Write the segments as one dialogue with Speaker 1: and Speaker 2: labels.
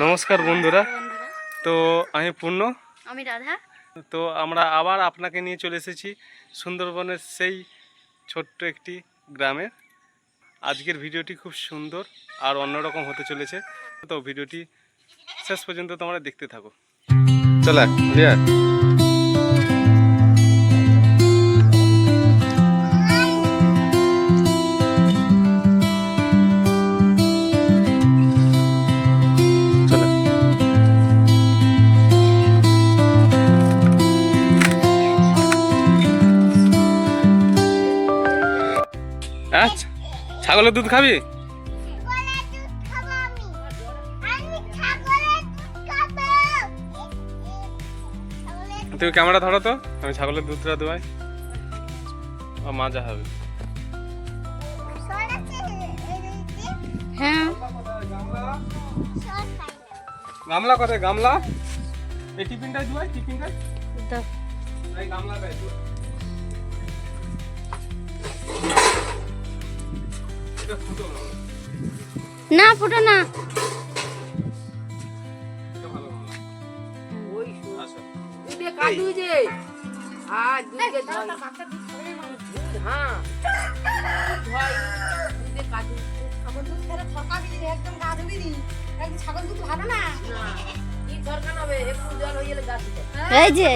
Speaker 1: নমস্কার বন্ধুরা। তো আমি পূর্ণ,
Speaker 2: আমি রাধা।
Speaker 1: তো আমরা আবার আপনাকে নিয়ে চলে এসেছি সুন্দরবনের সেই ছোট্ট একটি গ্রামে। আজকের ভিডিওটি খুব সুন্দর আর অন্যরকম হতে চলেছে, তো ভিডিওটি শেষ পর্যন্ত তোমরা দেখতে থাকো। চলো লিয়া। আচ্ছা, ছাগলের দুধ খাবি? তুমি ক্যামেরা ধরো তো, আমি ছাগলের দুধটা দেওয়াই মাজা হবে।
Speaker 2: হ্যাঁ,
Speaker 1: গামলা কোথায়? গামলা এই টিফিনটা দেওয়াই, টিফিনটা এই গামলাটা দেওয়া।
Speaker 2: না ফুটো না। এই যে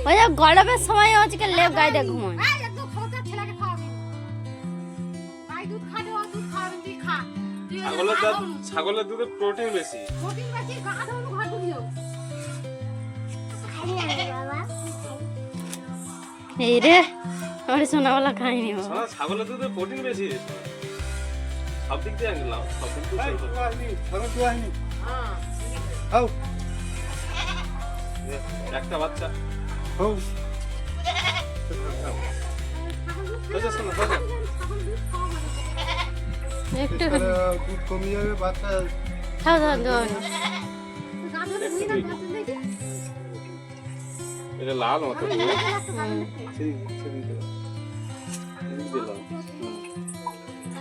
Speaker 2: ওই যে গরমের সময় আজকে লেপ গায়ে ঘুমায়।
Speaker 1: ছাগলের দুধে প্রোটিন বেশি।
Speaker 2: এই রে আমার সোনাওয়ালা খাইনি।
Speaker 1: ছাগলের দুধে প্রোটিন বেশি, সব দিক দিয়ে আনলাম, সব দিক দিয়ে একটা বাচ্চা
Speaker 2: একটু
Speaker 3: দুধ কমে যাবে, বাচ্চা
Speaker 1: এটা লাল মতো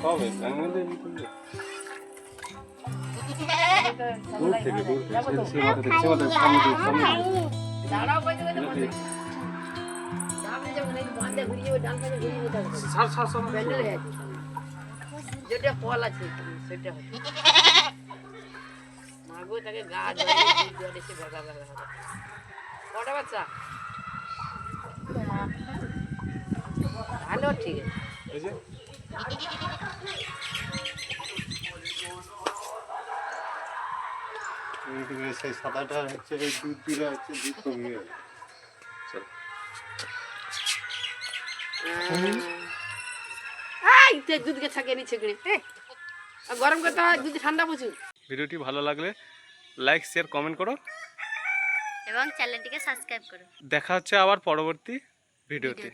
Speaker 1: হবে দূর থেকে
Speaker 4: যেটা ফল আছে সেটা মাগো তাকে গা ধরে কটা বাচ্চা? ভালো, ঠিক আছে।
Speaker 3: সেই সাদাটা হচ্ছে এই দুধ দিলে হচ্ছে দুধ কমে যাবে।
Speaker 4: দুধকে ছাকিয়ে নিচ্ছে গরম করতে হয়, দুধ ঠান্ডা প্রচুর।
Speaker 1: ভিডিওটি ভালো লাগলে লাইক শেয়ার কমেন্ট করো
Speaker 2: এবং চ্যানেলটিকে সাবস্ক্রাইব করো।
Speaker 1: দেখা হচ্ছে আবার পরবর্তী ভিডিওতে।